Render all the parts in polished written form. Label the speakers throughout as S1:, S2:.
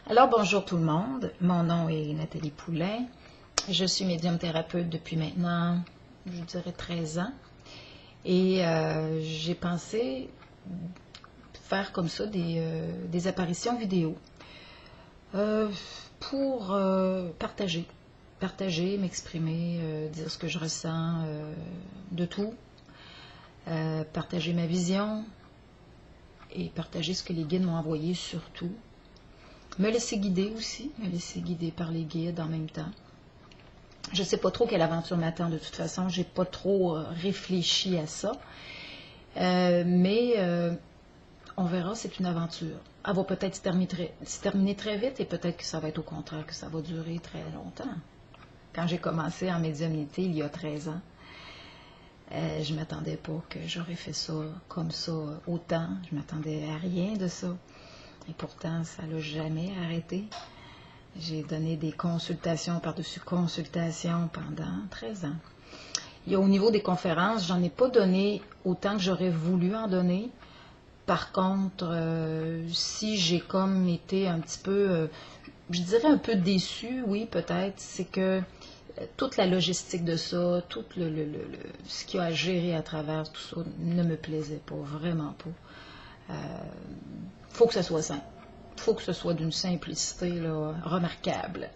S1: Alors bonjour tout le monde, mon nom est Nathalie Poulain, je suis médium thérapeute depuis maintenant, je dirais 13 ans et j'ai pensé faire comme ça des apparitions vidéo pour partager, m'exprimer, dire ce que je ressens de tout, partager ma vision et partager ce que les guides m'ont envoyé surtout. Me laisser guider aussi, me laisser guider par les guides en même temps. Je ne sais pas trop quelle aventure m'attend de toute façon, je n'ai pas trop réfléchi à ça. Mais on verra, c'est une aventure. Elle va peut-être se terminer très vite et peut-être que ça va être au contraire, que ça va durer très longtemps. Quand j'ai commencé en médiumnité il y a 13 ans, je ne m'attendais pas que j'aurais fait ça comme ça autant. Je ne m'attendais à rien de ça. Et pourtant, ça ne l'a jamais arrêté. J'ai donné des consultations par-dessus consultations pendant 13 ans. Au niveau des conférences, j'en ai pas donné autant que j'aurais voulu en donner. Par contre, si j'ai comme été un petit peu, je dirais un peu déçue, oui, peut-être, c'est que toute la logistique de ça, tout ce qu'il y a à gérer à travers tout ça ne me plaisait pas, vraiment pas. Faut que ça soit simple. Faut que ce soit d'une simplicité là, remarquable.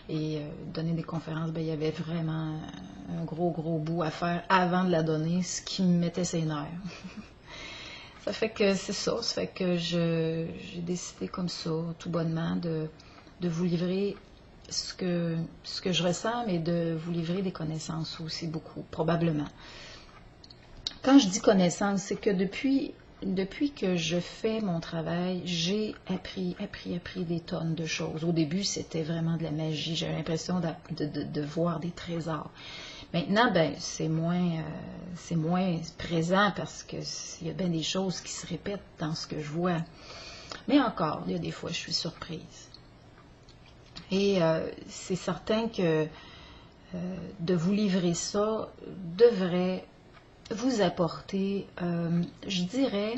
S1: Et donner des conférences, ben, il y avait vraiment un gros bout à faire avant de la donner, ce qui me mettait ses nerfs. Ça fait que c'est ça. Ça fait que j'ai décidé comme ça, tout bonnement, de vous livrer ce que je ressens, mais de vous livrer des connaissances aussi beaucoup, probablement. Quand je dis connaissances, c'est que depuis que je fais mon travail, j'ai appris des tonnes de choses. Au début, c'était vraiment de la magie. J'avais l'impression de voir des trésors. Maintenant, ben, c'est moins présent parce qu'il y a bien des choses qui se répètent dans ce que je vois. Mais encore, il y a des fois, je suis surprise. Et c'est certain que de vous livrer ça devrait vous apporter, je dirais,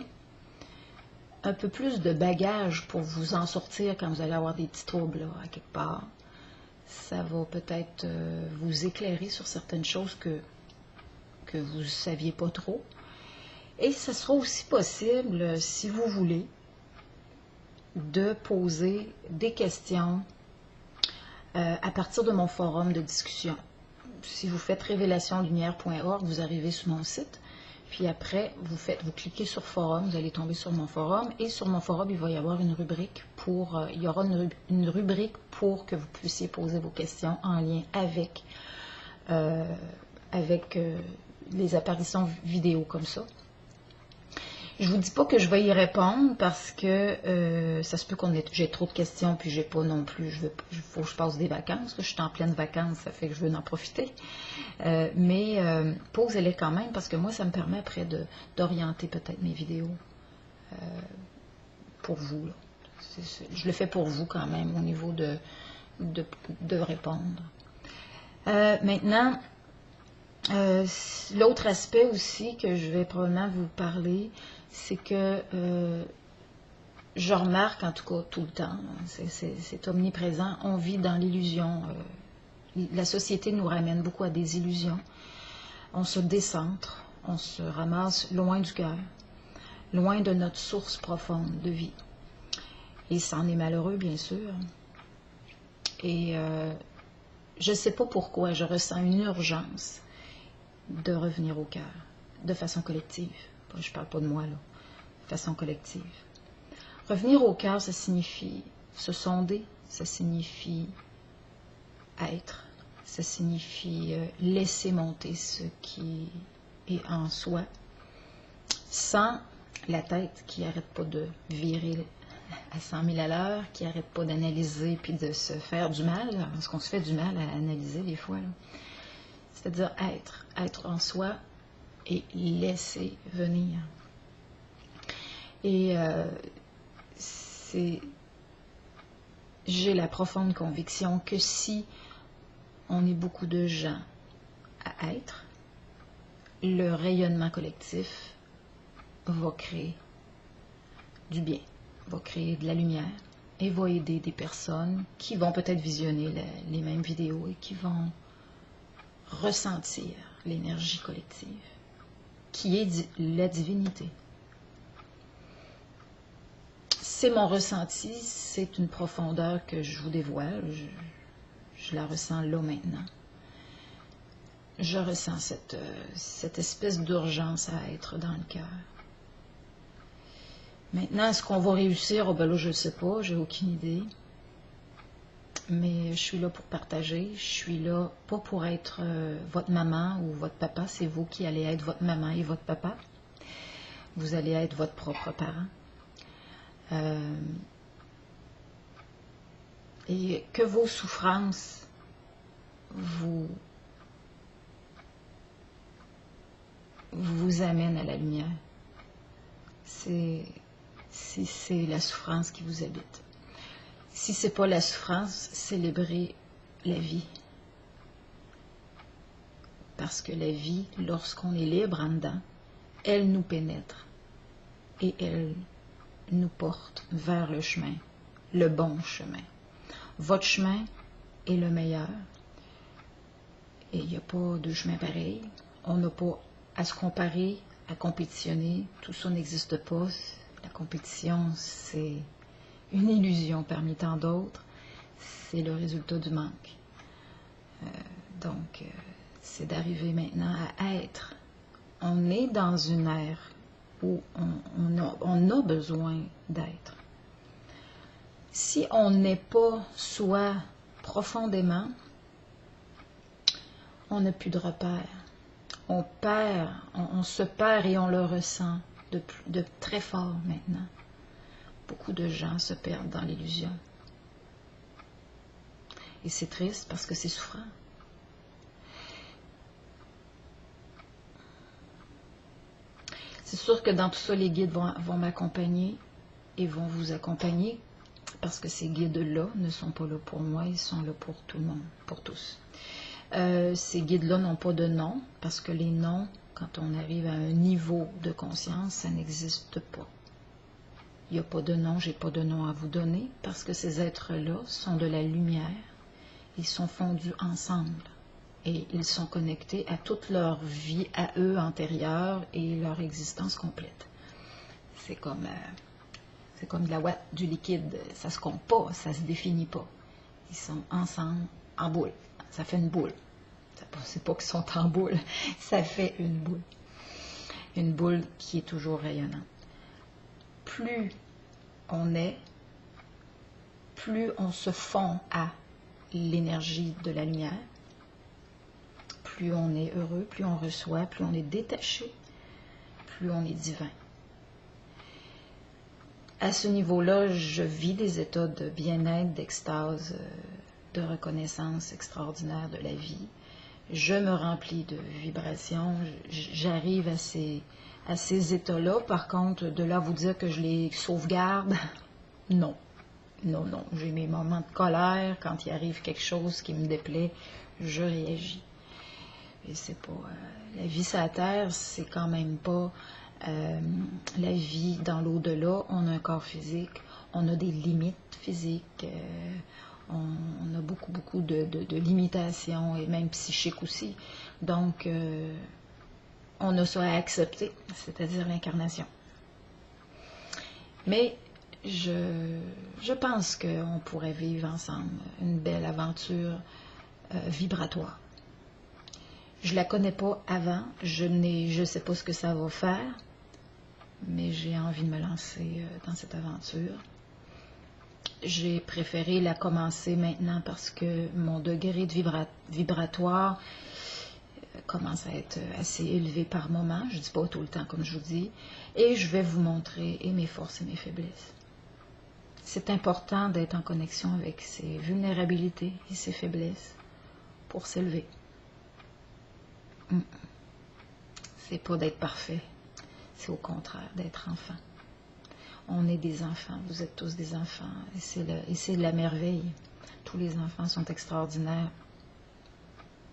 S1: un peu plus de bagage pour vous en sortir quand vous allez avoir des petits troubles là, à quelque part. Ça va peut-être vous éclairer sur certaines choses que vous ne saviez pas trop. Et ce sera aussi possible, si vous voulez, de poser des questions à partir de mon forum de discussion. Si vous faites révélationlumière.org, vous arrivez sur mon site. Puis après, vous cliquez sur forum, vous allez tomber sur mon forum. Et sur mon forum, il va y avoir une rubrique il y aura une rubrique pour que vous puissiez poser vos questions en lien avec les apparitions vidéo comme ça. Je vous dis pas que je vais y répondre parce que ça se peut j'ai trop de questions puis j'ai pas non plus. Il faut que je passe des vacances. Je suis en pleine vacances, ça fait que je veux en profiter. Mais posez-les quand même parce que moi, ça me permet après d'orienter peut-être mes vidéos pour vous. Là. Je le fais pour vous quand même au niveau de répondre. Maintenant, l'autre aspect aussi que je vais probablement vous parler, c'est que je remarque, en tout cas tout le temps, c'est omniprésent, on vit dans l'illusion. La société nous ramène beaucoup à des illusions. On se décentre, on se ramasse loin du cœur, loin de notre source profonde de vie. Et ça en est malheureux, bien sûr. Et je ne sais pas pourquoi, je ressens une urgence de revenir au cœur, de façon collective. Je ne parle pas de moi, là. De façon collective. Revenir au cœur, ça signifie se sonder, ça signifie être, ça signifie laisser monter ce qui est en soi, sans la tête qui n'arrête pas de virer à 100 000 à l'heure, qui n'arrête pas d'analyser puis de se faire du mal, parce qu'on se fait du mal à analyser des fois. C'est-à-dire être en soi et laisser venir. Et j'ai la profonde conviction que si on est beaucoup de gens à être, le rayonnement collectif va créer du bien, va créer de la lumière, et va aider des personnes qui vont peut-être visionner les mêmes vidéos et qui vont ressentir l'énergie collective, qui est la divinité. C'est mon ressenti, c'est une profondeur que je vous dévoile, je la ressens là maintenant. Je ressens cette espèce d'urgence à être dans le cœur. Maintenant, est-ce qu'on va réussir? Oh ben là, je ne sais pas, j'ai aucune idée. Mais je suis là pour partager, je suis là pas pour être votre maman ou votre papa, c'est vous qui allez être votre maman et votre papa. Vous allez être votre propre parent. Et que vos souffrances vous amènent à la lumière. C'est la souffrance qui vous habite. Si ce n'est pas la souffrance, célébrez la vie. Parce que la vie, lorsqu'on est libre en dedans, elle nous pénètre et elle nous porte vers le chemin, le bon chemin. Votre chemin est le meilleur. Et il n'y a pas de chemin pareil. On n'a pas à se comparer, à compétitionner. Tout ça n'existe pas. La compétition, c'est une illusion parmi tant d'autres. C'est le résultat du manque. Donc, c'est d'arriver maintenant à être. On est dans une ère où on a besoin d'être. Si on n'est pas soi profondément, on n'a plus de repères. On perd, on se perd et on le ressent de très fort maintenant. Beaucoup de gens se perdent dans l'illusion. Et c'est triste parce que c'est souffrant. C'est sûr que dans tout ça, les guides vont m'accompagner et vont vous accompagner parce que ces guides-là ne sont pas là pour moi, ils sont là pour tout le monde, pour tous. Ces guides-là n'ont pas de nom parce que les noms, quand on arrive à un niveau de conscience, ça n'existe pas. Il n'y a pas de nom, j'ai pas de nom à vous donner parce que ces êtres-là sont de la lumière, ils sont fondus ensemble. Et ils sont connectés à toute leur vie, à eux antérieure et leur existence complète. C'est comme de la ouate, du liquide. Ça ne se compte pas, ça ne se définit pas. Ils sont ensemble en boule. Ça fait une boule. C'est pas qu'ils sont en boule, ça fait une boule. Une boule qui est toujours rayonnante. Plus on est, plus on se fond à l'énergie de la lumière, plus on est heureux, plus on reçoit, plus on est détaché, plus on est divin. À ce niveau-là, je vis des états de bien-être, d'extase, de reconnaissance extraordinaire de la vie. Je me remplis de vibrations, j'arrive à ces états-là. Par contre, de là à vous dire que je les sauvegarde, non. Non, non. J'ai mes moments de colère. Quand il arrive quelque chose qui me déplaît, je réagis. Et c'est pas la vie sur la terre, c'est quand même pas la vie dans l'au-delà. On a un corps physique, on a des limites physiques, on a beaucoup de limitations et même psychiques aussi. Donc, on a ça à accepter, c'est-à-dire l'incarnation. Mais je pense qu'on pourrait vivre ensemble une belle aventure vibratoire. Je la connais pas avant, je sais pas ce que ça va faire, mais j'ai envie de me lancer dans cette aventure. J'ai préféré la commencer maintenant parce que mon degré de vibratoire commence à être assez élevé par moment. Je ne dis pas tout le temps comme je vous dis. Et je vais vous montrer et mes forces et mes faiblesses. C'est important d'être en connexion avec ses vulnérabilités et ses faiblesses pour s'élever. C'est pas d'être parfait, c'est au contraire d'être enfant. On est des enfants, vous êtes tous des enfants, et c'est la merveille. Tous les enfants sont extraordinaires.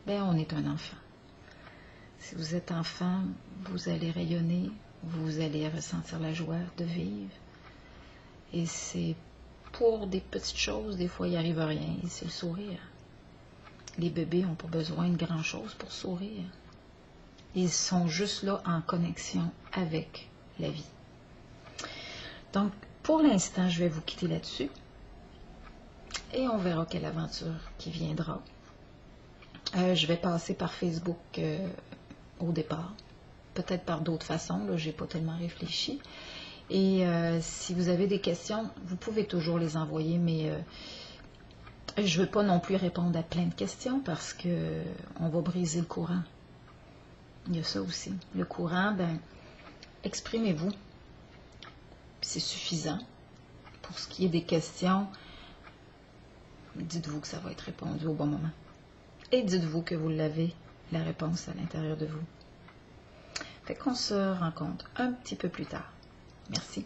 S1: Ben, on est un enfant. Si vous êtes enfant, vous allez rayonner, vous allez ressentir la joie de vivre. Et c'est pour des petites choses, des fois, il n'arrive rien. C'est le sourire. Les bébés n'ont pas besoin de grand-chose pour sourire. Ils sont juste là en connexion avec la vie. Donc, pour l'instant, je vais vous quitter là-dessus. Et on verra quelle aventure qui viendra. Je vais passer par Facebook au départ. Peut-être par d'autres façons. Là, je n'ai pas tellement réfléchi. Et si vous avez des questions, vous pouvez toujours les envoyer, mais je ne veux pas non plus répondre à plein de questions parce que on va briser le courant. Il y a ça aussi. Le courant, ben, exprimez-vous. C'est suffisant. Pour ce qui est des questions, dites-vous que ça va être répondu au bon moment. Et dites-vous que vous l'avez, la réponse à l'intérieur de vous. Fait qu'on se rencontre un petit peu plus tard. Merci.